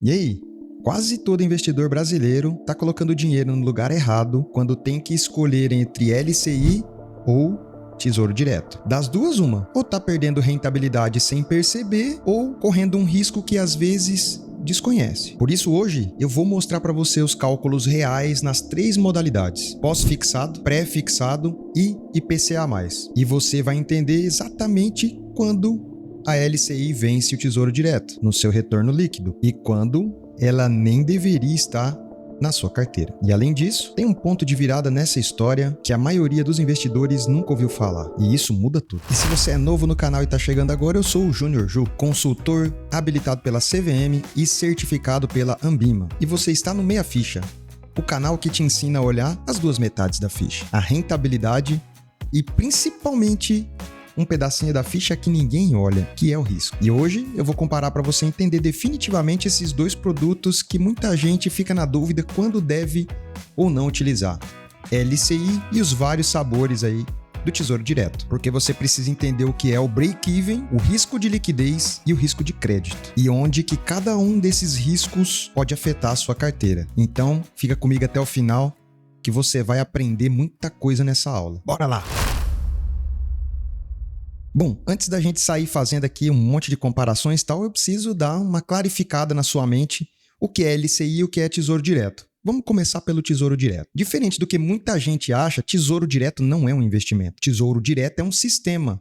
E aí? Quase todo investidor brasileiro está colocando dinheiro no lugar errado quando tem que escolher entre LCI ou Tesouro Direto. Das duas, uma. Ou está perdendo rentabilidade sem perceber, ou correndo um risco que às vezes desconhece. Por isso, hoje, eu vou mostrar para você os cálculos reais nas 3 modalidades: pós-fixado, pré-fixado e IPCA+. E você vai entender exatamente quando a LCI vence o Tesouro Direto no seu retorno líquido e quando ela nem deveria estar na sua carteira. E além disso, tem um ponto de virada nessa história que a maioria dos investidores nunca ouviu falar. E isso muda tudo. E se você é novo no canal e está chegando agora, eu sou o Júnior Ju, consultor habilitado pela CVM e certificado pela Ambima. E você está no Meia Ficha, o canal que te ensina a olhar as duas metades da ficha: a rentabilidade e principalmente um pedacinho da ficha que ninguém olha, que é o risco. E hoje eu vou comparar para você entender definitivamente esses dois produtos que muita gente fica na dúvida quando deve ou não utilizar: LCI e os vários sabores aí do Tesouro Direto, porque você precisa entender o que é o break-even, o risco de liquidez e o risco de crédito, e onde que cada um desses riscos pode afetar a sua carteira. Então, fica comigo até o final que você vai aprender muita coisa nessa aula. Bora lá! Bom, antes da gente sair fazendo aqui um monte de comparações e tal, eu preciso dar uma clarificada na sua mente o que é LCI e o que é Tesouro Direto. Vamos começar pelo Tesouro Direto. Diferente do que muita gente acha, Tesouro Direto não é um investimento. Tesouro Direto é um sistema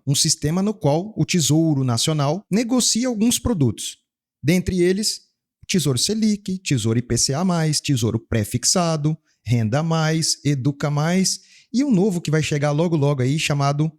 no qual o Tesouro Nacional negocia alguns produtos. Dentre eles, Tesouro Selic, Tesouro IPCA+, Tesouro Pré-fixado, Renda Mais, Educa Mais e um novo que vai chegar logo logo aí chamado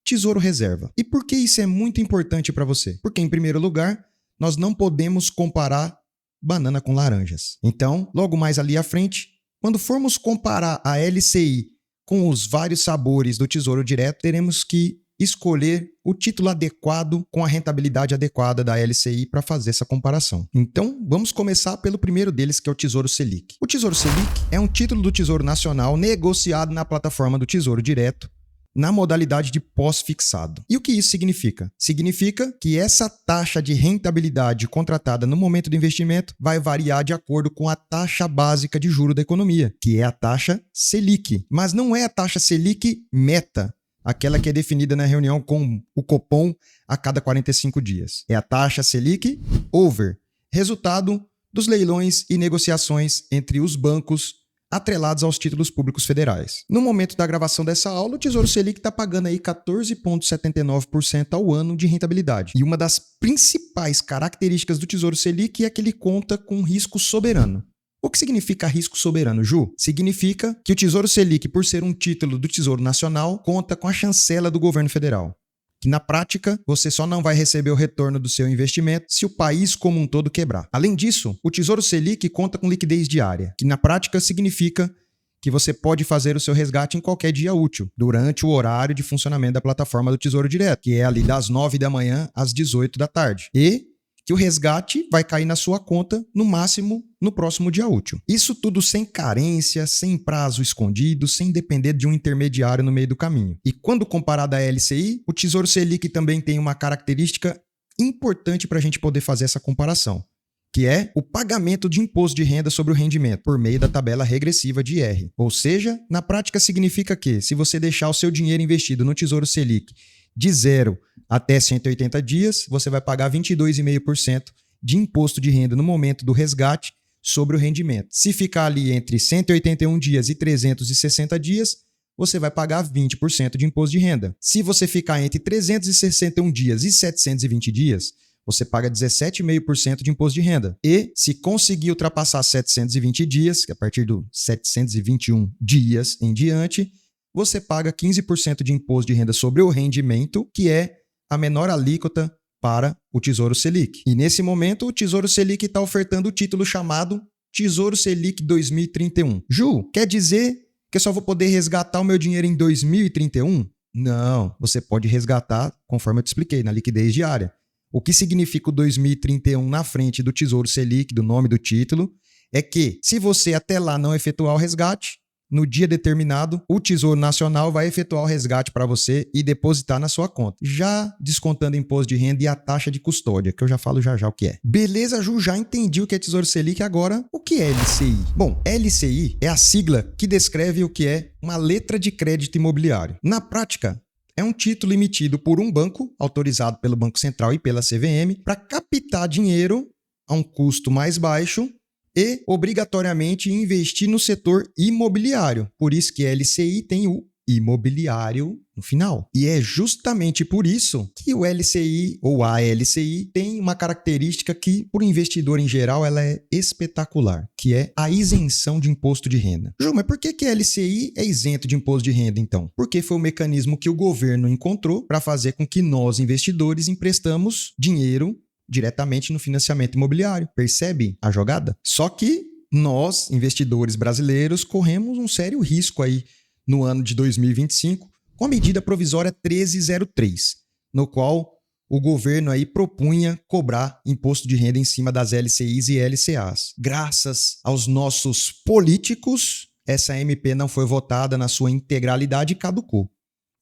Tesouro Reserva. E por que isso é muito importante para você? Porque, em primeiro lugar, nós não podemos comparar banana com laranjas. Então, logo mais ali à frente, quando formos comparar a LCI com os vários sabores do Tesouro Direto, teremos que escolher o título adequado com a rentabilidade adequada da LCI para fazer essa comparação. Então, vamos começar pelo primeiro deles, que é o Tesouro Selic. O Tesouro Selic é um título do Tesouro Nacional negociado na plataforma do Tesouro Direto, na modalidade de pós-fixado. E o que isso significa? Significa que essa taxa de rentabilidade contratada no momento do investimento vai variar de acordo com a taxa básica de juros da economia, que é a taxa Selic. Mas não é a taxa Selic meta, aquela que é definida na reunião com o Copom a cada 45 dias. É a taxa Selic over, resultado dos leilões e negociações entre os bancos atrelados aos títulos públicos federais. No momento da gravação dessa aula, o Tesouro Selic está pagando aí 14,79% ao ano de rentabilidade. E uma das principais características do Tesouro Selic é que ele conta com risco soberano. O que significa risco soberano, Ju? Significa que o Tesouro Selic, por ser um título do Tesouro Nacional, conta com a chancela do governo federal. Que na prática, você só não vai receber o retorno do seu investimento se o país como um todo quebrar. Além disso, o Tesouro Selic conta com liquidez diária, que na prática significa que você pode fazer o seu resgate em qualquer dia útil, durante o horário de funcionamento da plataforma do Tesouro Direto, que é ali das 9 da manhã às 18 da tarde. E que o resgate vai cair na sua conta, no máximo, no próximo dia útil. Isso tudo sem carência, sem prazo escondido, sem depender de um intermediário no meio do caminho. E quando comparado à LCI, o Tesouro Selic também tem uma característica importante para a gente poder fazer essa comparação, que é o pagamento de imposto de renda sobre o rendimento, por meio da tabela regressiva de IR. Ou seja, na prática significa que, se você deixar o seu dinheiro investido no Tesouro Selic de 0 até 180 dias, você vai pagar 22,5% de imposto de renda no momento do resgate sobre o rendimento. Se ficar ali entre 181 dias e 360 dias, você vai pagar 20% de imposto de renda. Se você ficar entre 361 dias e 720 dias, você paga 17,5% de imposto de renda. E se conseguir ultrapassar 720 dias, que é a partir dos 721 dias em diante, você paga 15% de imposto de renda sobre o rendimento, que é a menor alíquota para o Tesouro Selic. E nesse momento, o Tesouro Selic está ofertando o título chamado Tesouro Selic 2031. Ju, quer dizer que eu só vou poder resgatar o meu dinheiro em 2031? Não, você pode resgatar, conforme eu te expliquei, na liquidez diária. O que significa o 2031 na frente do Tesouro Selic, do nome do título, é que, se você até lá não efetuar o resgate, no dia determinado, o Tesouro Nacional vai efetuar o resgate para você e depositar na sua conta, já descontando imposto de renda e a taxa de custódia, que eu já falo já o que é. Beleza, Ju, já entendi o que é Tesouro Selic, agora o que é LCI? Bom, LCI é a sigla que descreve o que é uma letra de crédito imobiliário. Na prática, é um título emitido por um banco, autorizado pelo Banco Central e pela CVM, para captar dinheiro a um custo mais baixo e, obrigatoriamente, investir no setor imobiliário. Por isso que a LCI tem o imobiliário no final. E é justamente por isso que o LCI ou a LCI tem uma característica que, para o investidor em geral, ela é espetacular, que é a isenção de imposto de renda. Ju, mas por que a LCI é isento de imposto de renda, então? Porque foi o mecanismo que o governo encontrou para fazer com que nós, investidores, emprestamos dinheiro diretamente no financiamento imobiliário. Percebe a jogada? Só que nós, investidores brasileiros, corremos um sério risco aí no ano de 2025 com a medida provisória 1303, no qual o governo aí propunha cobrar imposto de renda em cima das LCIs e LCAs. Graças aos nossos políticos, essa MP não foi votada na sua integralidade e caducou.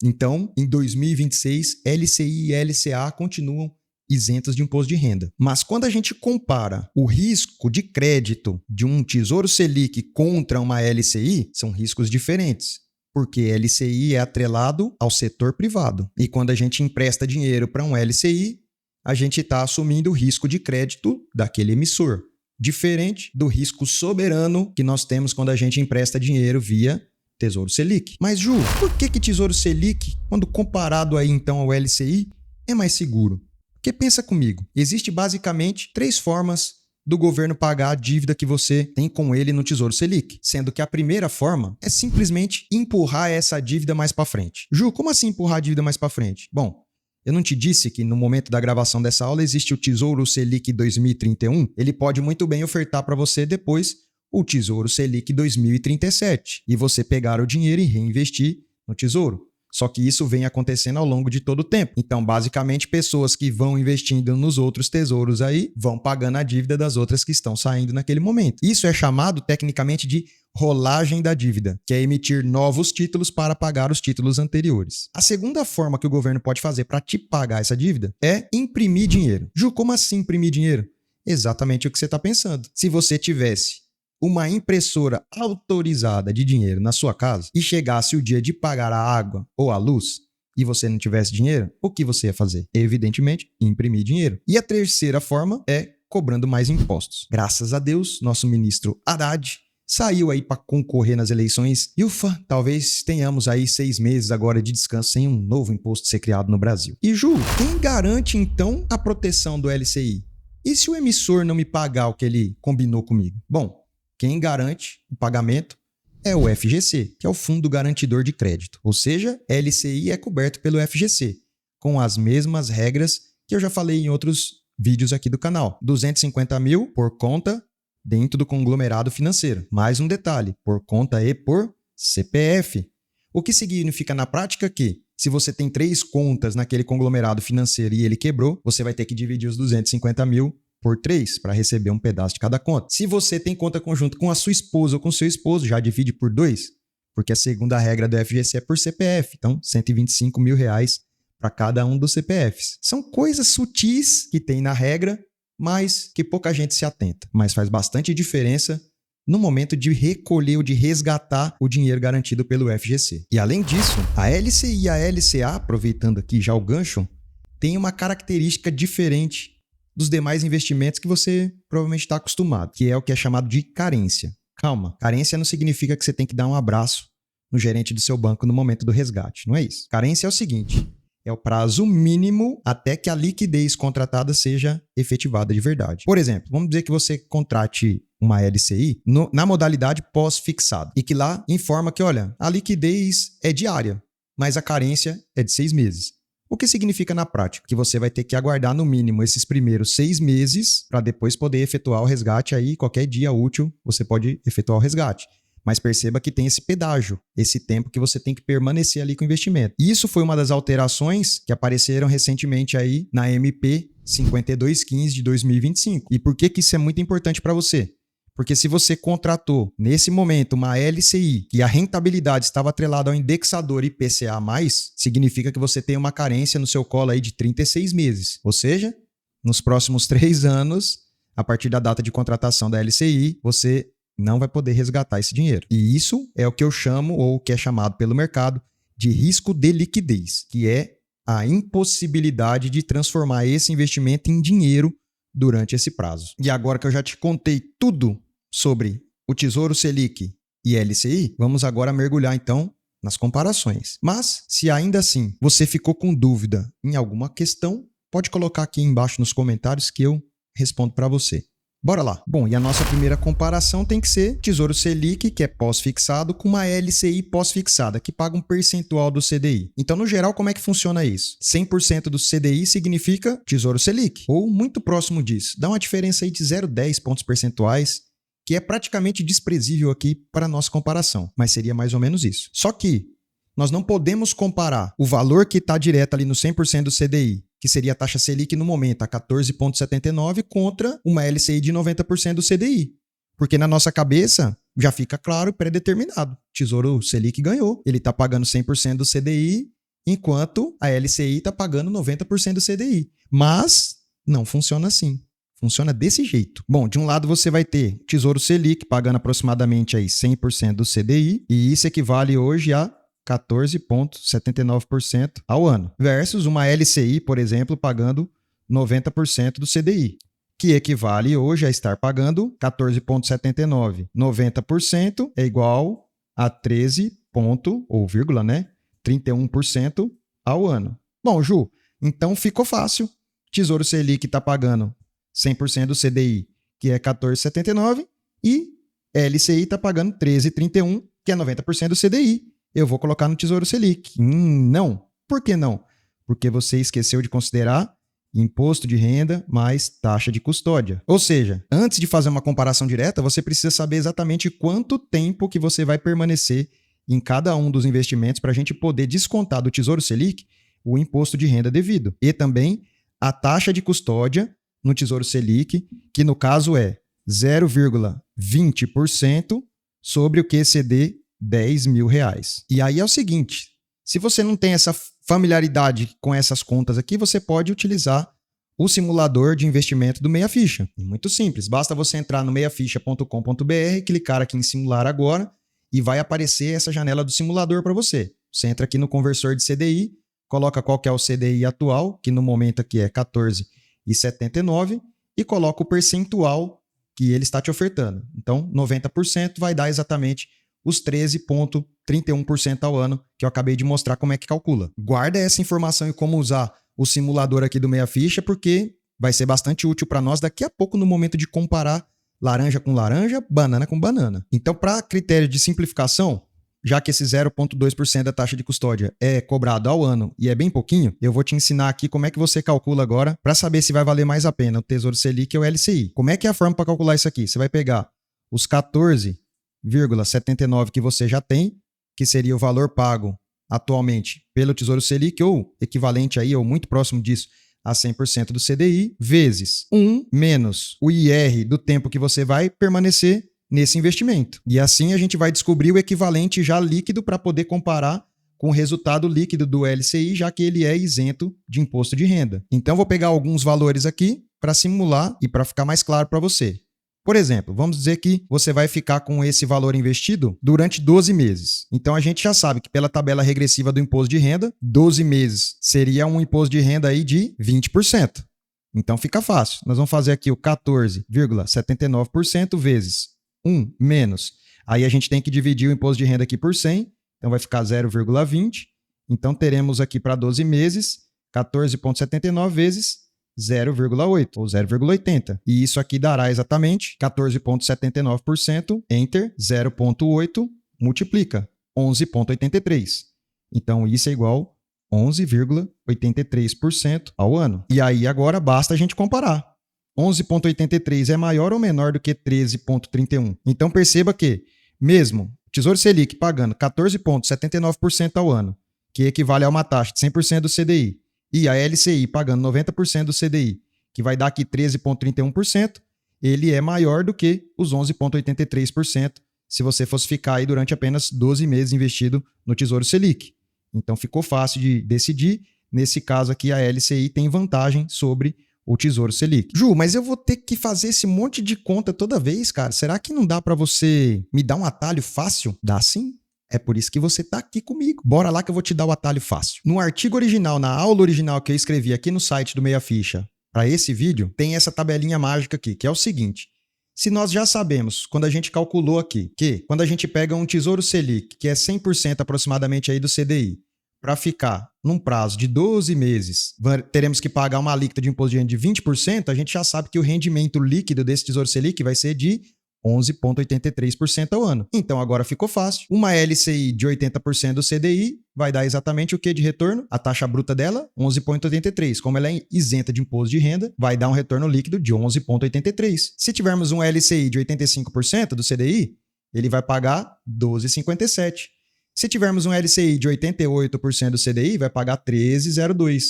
Então, em 2026, LCI e LCA continuam isentos de imposto de renda. Mas quando a gente compara o risco de crédito de um Tesouro Selic contra uma LCI, são riscos diferentes, porque LCI é atrelado ao setor privado. E quando a gente empresta dinheiro para um LCI, a gente está assumindo o risco de crédito daquele emissor, diferente do risco soberano que nós temos quando a gente empresta dinheiro via Tesouro Selic. Mas, Ju, por que Tesouro Selic, quando comparado aí então ao LCI, é mais seguro? Porque pensa comigo, existe basicamente 3 formas do governo pagar a dívida que você tem com ele no Tesouro Selic, sendo que a primeira forma é simplesmente empurrar essa dívida mais para frente. Ju, como assim empurrar a dívida mais para frente? Bom, eu não te disse que no momento da gravação dessa aula existe o Tesouro Selic 2031? Ele pode muito bem ofertar para você depois o Tesouro Selic 2037 e você pegar o dinheiro e reinvestir no Tesouro. Só que isso vem acontecendo ao longo de todo o tempo. Então, basicamente, pessoas que vão investindo nos outros tesouros aí vão pagando a dívida das outras que estão saindo naquele momento. Isso é chamado, tecnicamente, de rolagem da dívida, que é emitir novos títulos para pagar os títulos anteriores. A segunda forma que o governo pode fazer para te pagar essa dívida é imprimir dinheiro. Ju, como assim imprimir dinheiro? Exatamente o que você está pensando. Se você tivesse uma impressora autorizada de dinheiro na sua casa e chegasse o dia de pagar a água ou a luz e você não tivesse dinheiro, o que você ia fazer? Evidentemente, imprimir dinheiro. E a terceira forma é cobrando mais impostos. Graças a Deus, nosso ministro Haddad saiu aí para concorrer nas eleições e ufa, talvez tenhamos aí 6 meses agora de descanso sem um novo imposto ser criado no Brasil. E Ju, quem garante então a proteção do LCI? E se o emissor não me pagar o que ele combinou comigo? Bom, quem garante o pagamento é o FGC, que é o Fundo Garantidor de Crédito. Ou seja, LCI é coberto pelo FGC, com as mesmas regras que eu já falei em outros vídeos aqui do canal. 250 mil por conta dentro do conglomerado financeiro. Mais um detalhe, por conta e por CPF. O que significa na prática que, se você tem 3 contas naquele conglomerado financeiro e ele quebrou, você vai ter que dividir os 250 mil por 3 para receber um pedaço de cada conta. Se você tem conta conjunta com a sua esposa ou com seu esposo, já divide por 2, porque a segunda regra do FGC é por CPF. Então, 125 mil reais para cada um dos CPFs. São coisas sutis que tem na regra, mas que pouca gente se atenta. Mas faz bastante diferença no momento de recolher ou de resgatar o dinheiro garantido pelo FGC. E além disso, a LCI e a LCA, aproveitando aqui já o gancho, tem uma característica diferente dos demais investimentos que você provavelmente está acostumado, que é o que é chamado de carência. Calma, carência não significa que você tem que dar um abraço no gerente do seu banco no momento do resgate, não é isso. Carência é o seguinte, é o prazo mínimo até que a liquidez contratada seja efetivada de verdade. Por exemplo, vamos dizer que você contrate uma LCI na modalidade pós-fixado e que lá informa que, olha, a liquidez é diária, mas a carência é de 6 meses. O que significa na prática? Que você vai ter que aguardar no mínimo esses primeiros 6 meses para depois poder efetuar o resgate. Aí, qualquer dia útil, você pode efetuar o resgate. Mas perceba que tem esse pedágio, esse tempo que você tem que permanecer ali com o investimento. E isso foi uma das alterações que apareceram recentemente aí na MP 5215 de 2025. E por que isso é muito importante para você? Porque se você contratou, nesse momento, uma LCI e a rentabilidade estava atrelada ao indexador IPCA+, significa que você tem uma carência no seu colo aí de 36 meses. Ou seja, nos próximos 3 anos, a partir da data de contratação da LCI, você não vai poder resgatar esse dinheiro. E isso é o que eu chamo, ou o que é chamado pelo mercado, de risco de liquidez, que é a impossibilidade de transformar esse investimento em dinheiro durante esse prazo. E agora que eu já te contei tudo sobre o Tesouro Selic e LCI, vamos agora mergulhar então nas comparações. Mas, se ainda assim você ficou com dúvida em alguma questão, pode colocar aqui embaixo nos comentários que eu respondo para você. Bora lá. Bom, e a nossa primeira comparação tem que ser Tesouro Selic, que é pós-fixado, com uma LCI pós-fixada, que paga um percentual do CDI. Então, no geral, como é que funciona isso? 100% do CDI significa Tesouro Selic, ou muito próximo disso. Dá uma diferença aí de 0,10 pontos percentuais, que é praticamente desprezível aqui para a nossa comparação, mas seria mais ou menos isso. Só que nós não podemos comparar o valor que está direto ali no 100% do CDI, que seria a taxa Selic no momento, a 14,79, contra uma LCI de 90% do CDI. Porque na nossa cabeça já fica claro e pré-determinado. Tesouro Selic ganhou. Ele está pagando 100% do CDI, enquanto a LCI está pagando 90% do CDI. Mas não funciona assim. Funciona desse jeito. Bom, de um lado você vai ter Tesouro Selic pagando aproximadamente aí 100% do CDI, e isso equivale hoje a 14,79% ao ano, versus uma LCI, por exemplo, pagando 90% do CDI, que equivale hoje a estar pagando 14,79%. 90% é igual a 13 ponto, ou vírgula, né? 31% ao ano. Bom, Ju, então ficou fácil. Tesouro Selic está pagando 100% do CDI, que é 14,79%, e LCI está pagando 13,31%, que é 90% do CDI. Eu vou colocar no Tesouro Selic. Não. Por que não? Porque você esqueceu de considerar imposto de renda mais taxa de custódia. Ou seja, antes de fazer uma comparação direta, você precisa saber exatamente quanto tempo que você vai permanecer em cada um dos investimentos para a gente poder descontar do Tesouro Selic o imposto de renda devido. E também a taxa de custódia no Tesouro Selic, que no caso é 0,20% sobre o que exceder R$10.000. E aí é o seguinte, se você não tem essa familiaridade com essas contas aqui, você pode utilizar o simulador de investimento do Meia Ficha. É muito simples, basta você entrar no meiaficha.com.br, clicar aqui em simular agora e vai aparecer essa janela do simulador para você. Você entra aqui no conversor de CDI, coloca qual que é o CDI atual, que no momento aqui é 14,79, e coloca o percentual que ele está te ofertando. Então, 90% vai dar exatamente os 13,31% ao ano, que eu acabei de mostrar como é que calcula. Guarda essa informação e como usar o simulador aqui do Meia Ficha, porque vai ser bastante útil para nós daqui a pouco no momento de comparar laranja com laranja, banana com banana. Então, para critério de simplificação, já que esse 0,2% da taxa de custódia é cobrado ao ano e é bem pouquinho, eu vou te ensinar aqui como é que você calcula agora para saber se vai valer mais a pena o Tesouro Selic ou o LCI. Como é que é a forma para calcular isso aqui? Você vai pegar os 14,79 que você já tem, que seria o valor pago atualmente pelo Tesouro Selic, ou equivalente aí, ou muito próximo disso, a 100% do CDI, vezes 1 menos o IR do tempo que você vai permanecer nesse investimento. E assim a gente vai descobrir o equivalente já líquido para poder comparar com o resultado líquido do LCI, já que ele é isento de imposto de renda. Então, vou pegar alguns valores aqui para simular e para ficar mais claro para você. Por exemplo, vamos dizer que você vai ficar com esse valor investido durante 12 meses. Então, a gente já sabe que pela tabela regressiva do imposto de renda, 12 meses seria um imposto de renda aí de 20%. Então, fica fácil. Nós vamos fazer aqui o 14,79% vezes 1 menos. Aí a gente tem que dividir o imposto de renda aqui por 100. Então, vai ficar 0,20. Então, teremos aqui para 12 meses 14,79 vezes 0,8 ou 0,80. E isso aqui dará exatamente 14,79%, enter, 0,8, multiplica, 11,83. Então, isso é igual a 11,83% ao ano. E aí, agora, basta a gente comparar. 11,83 é maior ou menor do que 13,31? Então, perceba que, mesmo Tesouro Selic pagando 14,79% ao ano, que equivale a uma taxa de 100% do CDI, e a LCI pagando 90% do CDI, que vai dar aqui 13,31%, ele é maior do que os 11,83% se você fosse ficar aí durante apenas 12 meses investido no Tesouro Selic. Então ficou fácil de decidir. Nesse caso aqui, a LCI tem vantagem sobre o Tesouro Selic. Ju, mas eu vou ter que fazer esse monte de conta toda vez, cara. Será que não dá para você me dar um atalho fácil? Dá sim. É por isso que você tá aqui comigo. Bora lá que eu vou te dar o atalho fácil. No artigo original, na aula original que eu escrevi aqui no site do Meia Ficha, para esse vídeo, tem essa tabelinha mágica aqui, que é o seguinte. Se nós já sabemos, quando a gente calculou aqui, que quando a gente pega um Tesouro Selic, que é 100% aproximadamente aí do CDI, para ficar num prazo de 12 meses, teremos que pagar uma alíquota de imposto de renda de 20%, a gente já sabe que o rendimento líquido desse Tesouro Selic vai ser de 11,83% ao ano. Então agora ficou fácil. Uma LCI de 80% do CDI vai dar exatamente o que de retorno? A taxa bruta dela, 11,83%. Como ela é isenta de imposto de renda, vai dar um retorno líquido de 11,83%. Se tivermos um LCI de 85% do CDI, ele vai pagar 12,57%. Se tivermos um LCI de 88% do CDI, vai pagar 13,02%.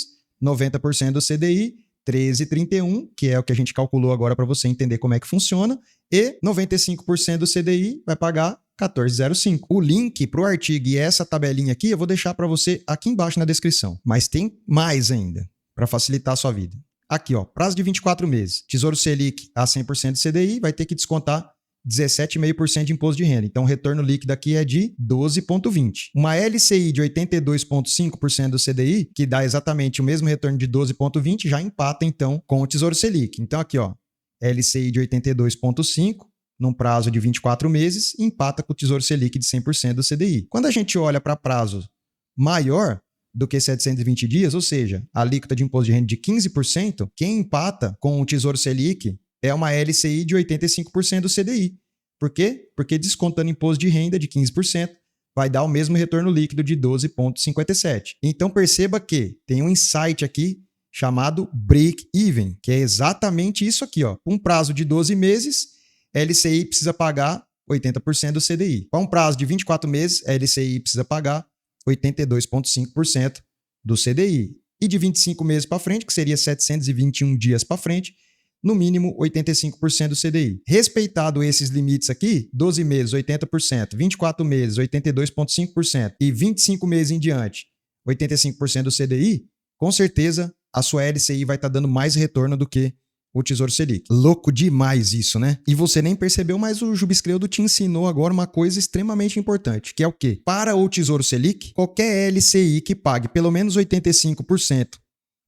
90% do CDI, 13,31, que é o que a gente calculou agora para você entender como é que funciona, e 95% do CDI vai pagar 14,05. O link para o artigo e essa tabelinha aqui eu vou deixar para você aqui embaixo na descrição. Mas tem mais ainda, para facilitar a sua vida. Aqui, ó, prazo de 24 meses. Tesouro Selic a 100% do CDI vai ter que descontar 17,5% de imposto de renda. Então, o retorno líquido aqui é de 12,20. Uma LCI de 82,5% do CDI, que dá exatamente o mesmo retorno de 12,20, já empata, então, com o Tesouro Selic. Então, aqui, ó, LCI de 82,5%, num prazo de 24 meses, empata com o Tesouro Selic de 100% do CDI. Quando a gente olha para prazo maior do que 720 dias, ou seja, a alíquota de imposto de renda de 15%, quem empata com o Tesouro Selic é uma LCI de 85% do CDI. Por quê? Porque descontando imposto de renda de 15%, vai dar o mesmo retorno líquido de 12,57. Então perceba que tem um insight aqui chamado break-even, que é exatamente isso aqui, ó. Um prazo de 12 meses, LCI precisa pagar 80% do CDI. Para um prazo de 24 meses, LCI precisa pagar 82,5% do CDI. E de 25 meses para frente, que seria 721 dias para frente, no mínimo 85% do CDI. Respeitado esses limites aqui, 12 meses 80%, 24 meses 82,5% e 25 meses em diante 85% do CDI, com certeza a sua LCI vai estar dando mais retorno do que o Tesouro Selic. Louco demais isso, né? E você nem percebeu, mas o Jubscreudo te ensinou agora uma coisa extremamente importante, que é o quê? Para o Tesouro Selic, qualquer LCI que pague pelo menos 85%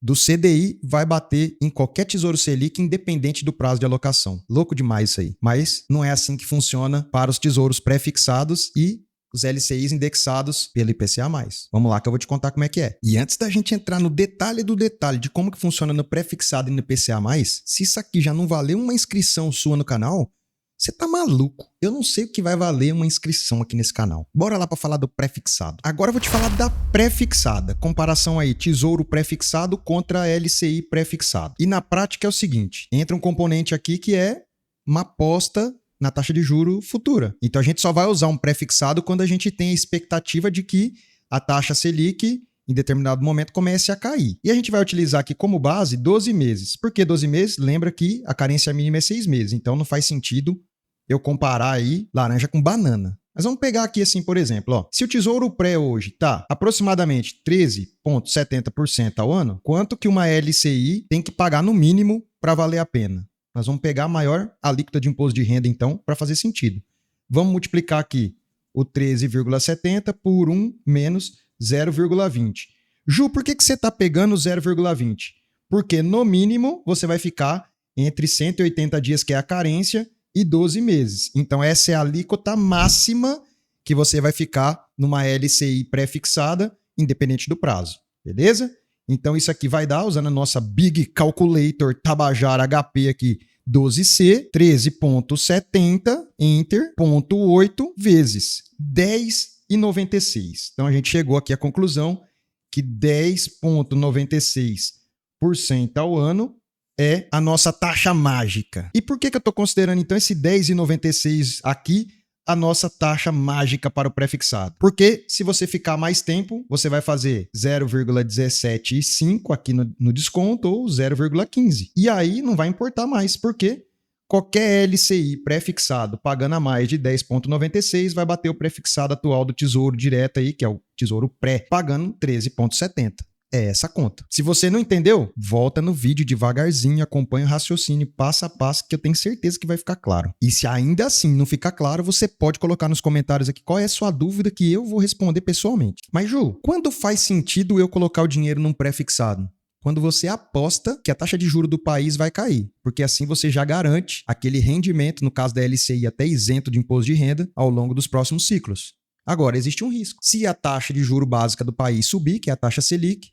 do CDI vai bater em qualquer Tesouro Selic, independente do prazo de alocação. Louco demais isso aí. Mas não é assim que funciona para os tesouros pré-fixados e os LCIs indexados pelo IPCA+. Vamos lá que eu vou te contar como é que é. E antes da gente entrar no detalhe do detalhe de como que funciona no pré-fixado e no IPCA+, se isso aqui já não valeu uma inscrição sua no canal, você tá maluco. Eu não sei o que vai valer uma inscrição aqui nesse canal. Bora lá para falar do pré-fixado. Agora eu vou te falar da pré-fixada. Comparação aí, tesouro pré-fixado contra LCI pré-fixado. E na prática é o seguinte, entra um componente aqui que é uma aposta na taxa de juro futura. Então a gente só vai usar um pré-fixado quando a gente tem a expectativa de que a taxa Selic em determinado momento comece a cair. E a gente vai utilizar aqui como base 12 meses. Por que 12 meses? Lembra que a carência mínima é 6 meses, então não faz sentido eu comparar aí laranja com banana. Mas vamos pegar aqui assim, por exemplo, ó, se o Tesouro Pré hoje está aproximadamente 13,70% ao ano, quanto que uma LCI tem que pagar no mínimo para valer a pena? Nós vamos pegar a maior alíquota de imposto de renda, então, para fazer sentido. Vamos multiplicar aqui o 13,70 por 1 menos 0,20. Ju, por que você está pegando 0,20? Porque, no mínimo, você vai ficar entre 180 dias, que é a carência, e 12 meses. Então, essa é a alíquota máxima que você vai ficar numa LCI pré-fixada, independente do prazo. Beleza? Então, isso aqui vai dar, usando a nossa Big Calculator Tabajara HP aqui, 12C, 13,70, Enter, 0,8 vezes 10,96. Então, a gente chegou aqui à conclusão que 10,96% ao ano é a nossa taxa mágica. E por que eu estou considerando, então, esse 10,96 aqui a nossa taxa mágica para o pré-fixado? Porque se você ficar mais tempo, você vai fazer 0,175 aqui no desconto ou 0,15. E aí não vai importar mais. Por quê? qualquer LCI pré-fixado pagando a mais de 10,96 vai bater o pré-fixado atual do Tesouro Direto aí, que é o Tesouro Pré, pagando 13,70. É essa a conta. Se você não entendeu, volta no vídeo devagarzinho, acompanha o raciocínio passo a passo que eu tenho certeza que vai ficar claro. E se ainda assim não ficar claro, você pode colocar nos comentários aqui qual é a sua dúvida que eu vou responder pessoalmente. Mas Ju, quando faz sentido eu colocar o dinheiro num pré-fixado? Quando você aposta que a taxa de juros do país vai cair, porque assim você já garante aquele rendimento, no caso da LCI até isento de imposto de renda, ao longo dos próximos ciclos. Agora, existe um risco. Se a taxa de juro básica do país subir, que é a taxa Selic,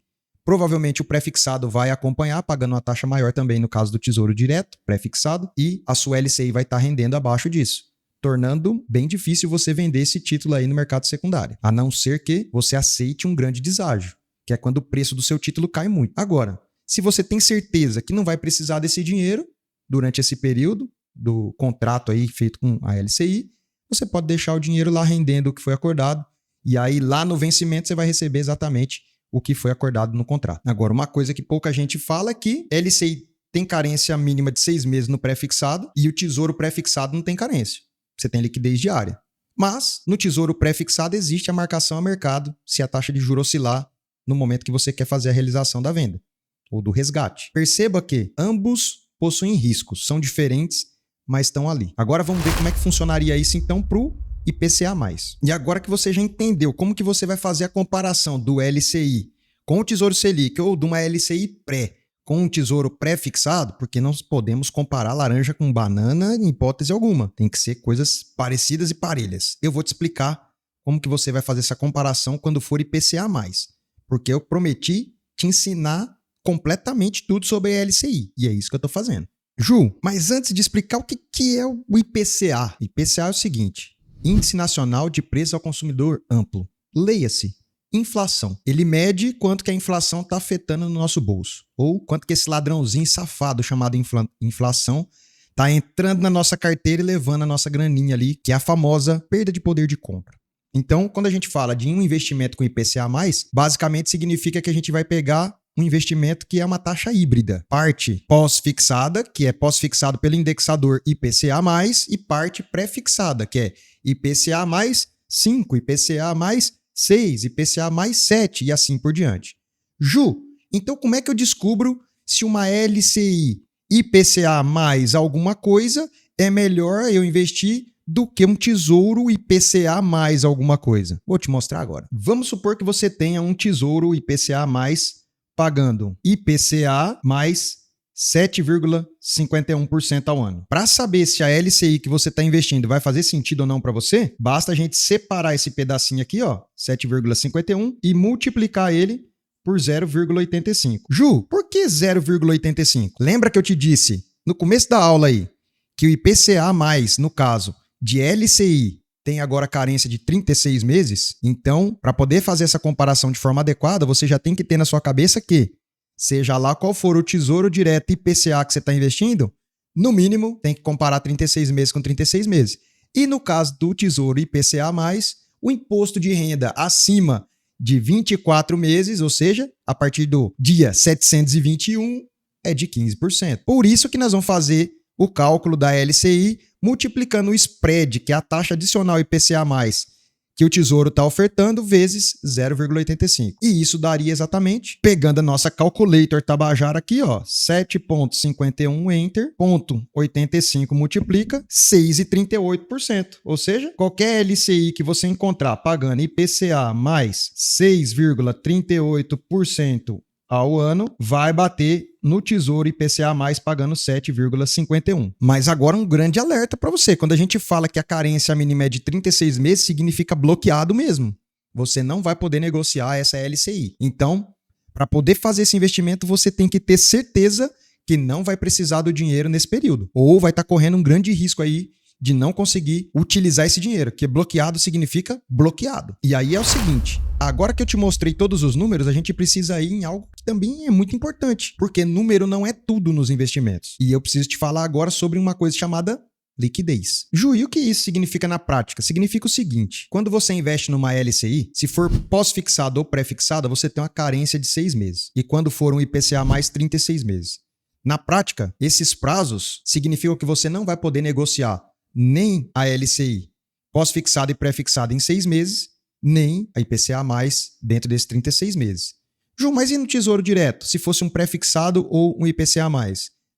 provavelmente o pré-fixado vai acompanhar, pagando uma taxa maior também no caso do Tesouro Direto, pré-fixado, e a sua LCI vai estar rendendo abaixo disso, tornando bem difícil você vender esse título aí no mercado secundário, a não ser que você aceite um grande deságio, que é quando o preço do seu título cai muito. Agora, se você tem certeza que não vai precisar desse dinheiro durante esse período do contrato aí feito com a LCI, você pode deixar o dinheiro lá rendendo o que foi acordado, e aí lá no vencimento você vai receber exatamente o que foi acordado no contrato. Agora, uma coisa que pouca gente fala é que LCI tem carência mínima de 6 meses no pré-fixado e o Tesouro pré-fixado não tem carência. Você tem liquidez diária. Mas, no Tesouro pré-fixado existe a marcação a mercado se a taxa de juros oscilar no momento que você quer fazer a realização da venda ou do resgate. Perceba que ambos possuem riscos, são diferentes, mas estão ali. Agora vamos ver como é que funcionaria isso então para o IPCA+. E agora que você já entendeu como que você vai fazer a comparação do LCI com o Tesouro Selic ou de uma LCI pré com um Tesouro pré-fixado, porque não podemos comparar laranja com banana em hipótese alguma. Tem que ser coisas parecidas e parelhas. Eu vou te explicar como que você vai fazer essa comparação quando for IPCA+, porque eu prometi te ensinar completamente tudo sobre a LCI, e é isso que eu estou fazendo. Ju, mas antes de explicar o que é o IPCA, IPCA é o seguinte: Índice Nacional de Preços ao Consumidor Amplo. Leia-se, inflação. Ele mede quanto que a inflação está afetando no nosso bolso. Ou quanto que esse ladrãozinho safado chamado inflação está entrando na nossa carteira e levando a nossa graninha ali, que é a famosa perda de poder de compra. Então, quando a gente fala de um investimento com IPCA+, basicamente significa que a gente vai pegar um investimento que é uma taxa híbrida. Parte pós-fixada, que é pós-fixado pelo indexador IPCA+, e parte pré-fixada, que é IPCA mais 5, IPCA mais 6, IPCA mais 7 e assim por diante. Ju, então como é que eu descubro se uma LCI IPCA mais alguma coisa é melhor eu investir do que um tesouro IPCA mais alguma coisa? Vou te mostrar agora. Vamos supor que você tenha um tesouro IPCA mais pagando IPCA mais 7,51% ao ano. Para saber se a LCI que você está investindo vai fazer sentido ou não para você, basta a gente separar esse pedacinho aqui, ó, 7,51, e multiplicar ele por 0,85. Ju, por que 0,85? Lembra que eu te disse no começo da aula aí que o IPCA+, no caso de LCI, tem agora carência de 36 meses? Então, para poder fazer essa comparação de forma adequada, você já tem que ter na sua cabeça que seja lá qual for o Tesouro Direto IPCA que você está investindo, no mínimo tem que comparar 36 meses com 36 meses. E no caso do Tesouro IPCA+, o imposto de renda acima de 24 meses, ou seja, a partir do dia 721, é de 15%. Por isso que nós vamos fazer o cálculo da LCI multiplicando o spread, que é a taxa adicional IPCA+, que o Tesouro está ofertando, vezes 0,85. E isso daria exatamente, pegando a nossa calculator Tabajara aqui, ó, 7,51 enter, 0,85 multiplica, 6,38%. Ou seja, qualquer LCI que você encontrar pagando IPCA mais 6,38% ao ano, vai bater no Tesouro IPCA+, pagando 7,51. Mas agora um grande alerta para você. Quando a gente fala que a carência mínima é de 36 meses, significa bloqueado mesmo. Você não vai poder negociar essa LCI. Então, para poder fazer esse investimento, você tem que ter certeza que não vai precisar do dinheiro nesse período. Ou vai estar correndo um grande risco aí de não conseguir utilizar esse dinheiro, que bloqueado significa bloqueado. E aí é o seguinte, agora que eu te mostrei todos os números, a gente precisa ir em algo que também é muito importante, porque número não é tudo nos investimentos. E eu preciso te falar agora sobre uma coisa chamada liquidez. Ju, e o que isso significa na prática? Significa o seguinte, quando você investe numa LCI, se for pós-fixada ou pré-fixada, você tem uma carência de 6 meses. E quando for um IPCA mais 36 meses. Na prática, esses prazos significam que você não vai poder negociar nem a LCI pós-fixada e pré-fixada em 6 meses, nem a IPCA+, dentro desses 36 meses. Ju, mas e no Tesouro Direto, se fosse um pré-fixado ou um IPCA+?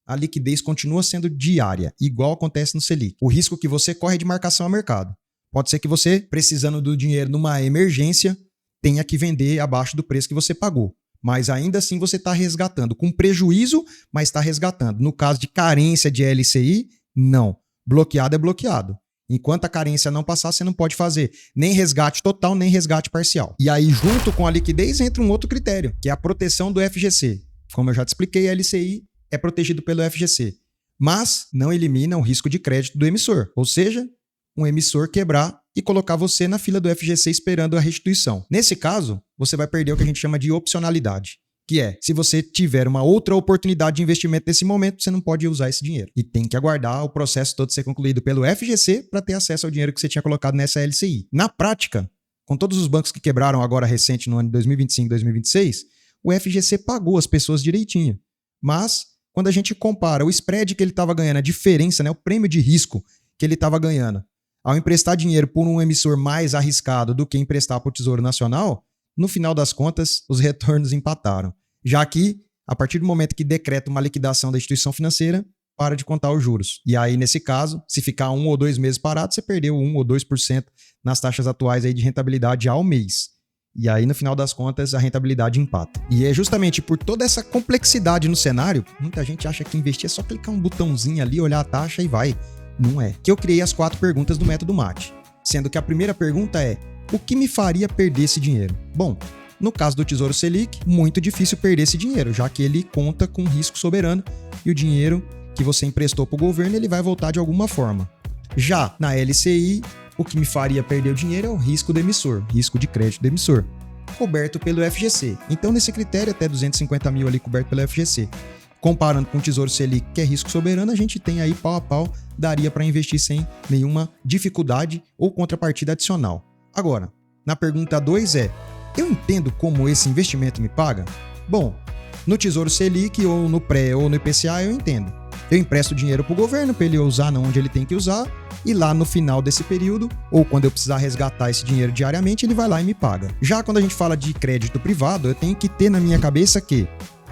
A liquidez continua sendo diária, igual acontece no Selic. O risco que você corre é de marcação a mercado. Pode ser que você, precisando do dinheiro numa emergência, tenha que vender abaixo do preço que você pagou. Mas ainda assim você está resgatando com prejuízo, mas está resgatando. No caso de carência de LCI, não. Bloqueado é bloqueado. Enquanto a carência não passar, você não pode fazer nem resgate total, nem resgate parcial. E aí, junto com a liquidez, entra um outro critério, que é a proteção do FGC. Como eu já te expliquei, a LCI é protegido pelo FGC, mas não elimina o risco de crédito do emissor, ou seja, um emissor quebrar e colocar você na fila do FGC esperando a restituição. Nesse caso, você vai perder o que a gente chama de opcionalidade, que é, se você tiver uma outra oportunidade de investimento nesse momento, você não pode usar esse dinheiro. E tem que aguardar o processo todo ser concluído pelo FGC para ter acesso ao dinheiro que você tinha colocado nessa LCI. Na prática, com todos os bancos que quebraram agora recente no ano de 2025 e 2026, o FGC pagou as pessoas direitinho. Mas, quando a gente compara o spread que ele estava ganhando, a diferença, né, o prêmio de risco que ele estava ganhando, ao emprestar dinheiro por um emissor mais arriscado do que emprestar para o Tesouro Nacional, no final das contas, os retornos empataram. Já que, a partir do momento que decreta uma liquidação da instituição financeira, para de contar os juros. E aí, nesse caso, se ficar 1 ou 2 meses parado, você perdeu 1 ou 2% nas taxas atuais aí de rentabilidade ao mês. E aí, no final das contas, a rentabilidade empata. E é justamente por toda essa complexidade no cenário, muita gente acha que investir é só clicar um botãozinho ali, olhar a taxa e vai. Não é. Que eu criei as 4 perguntas do método MAT. Sendo que a primeira pergunta é: o que me faria perder esse dinheiro? Bom, no caso do Tesouro Selic, muito difícil perder esse dinheiro, já que ele conta com risco soberano e o dinheiro que você emprestou para o governo ele vai voltar de alguma forma. Já na LCI, o que me faria perder o dinheiro é o risco do emissor, risco de crédito do emissor, coberto pelo FGC. Então, nesse critério, até 250 mil ali coberto pelo FGC. Comparando com o Tesouro Selic, que é risco soberano, a gente tem aí pau a pau, daria para investir sem nenhuma dificuldade ou contrapartida adicional. Agora, na pergunta 2 eu entendo como esse investimento me paga? Bom, no Tesouro Selic ou no pré ou no IPCA eu entendo. Eu empresto dinheiro para o governo para ele usar onde ele tem que usar e lá no final desse período, ou quando eu precisar resgatar esse dinheiro diariamente, ele vai lá e me paga. Já quando a gente fala de crédito privado, eu tenho que ter na minha cabeça que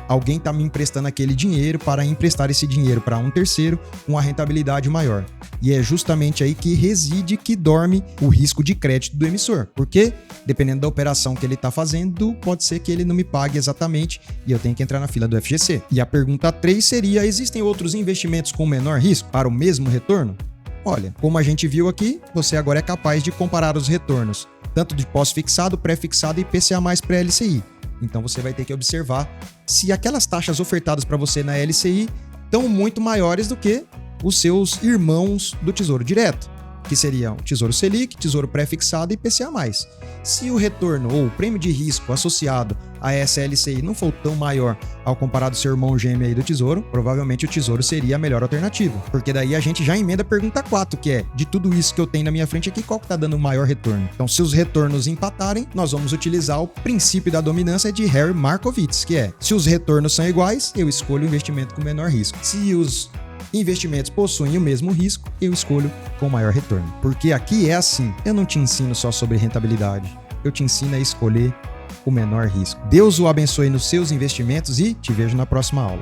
alguém está me emprestando aquele dinheiro para emprestar esse dinheiro para um terceiro com uma rentabilidade maior. E é justamente aí que reside, que dorme o risco de crédito do emissor. Porque, dependendo da operação que ele está fazendo, pode ser que ele não me pague exatamente e eu tenho que entrar na fila do FGC. E a pergunta 3 seria: existem outros investimentos com menor risco para o mesmo retorno? Olha, como a gente viu aqui, você agora é capaz de comparar os retornos, tanto de pós-fixado, pré-fixado e IPCA mais pré-LCI. Então você vai ter que observar se aquelas taxas ofertadas para você na LCI estão muito maiores do que os seus irmãos do Tesouro Direto, que seriam Tesouro Selic, Tesouro Pré-fixado e IPCA+. Se o retorno ou o prêmio de risco associado a essa LCI não for tão maior ao comparado ao seu irmão gêmeo aí do Tesouro, provavelmente o Tesouro seria a melhor alternativa. Porque daí a gente já emenda a pergunta 4, que é: de tudo isso que eu tenho na minha frente aqui, qual que está dando o maior retorno? Então, se os retornos empatarem, nós vamos utilizar o princípio da dominância de Harry Markowitz, que é: se os retornos são iguais, eu escolho o investimento com menor risco. Se os investimentos possuem o mesmo risco, eu escolho com maior retorno. Porque aqui é assim, eu não te ensino só sobre rentabilidade, eu te ensino a escolher o menor risco. Deus o abençoe nos seus investimentos e te vejo na próxima aula.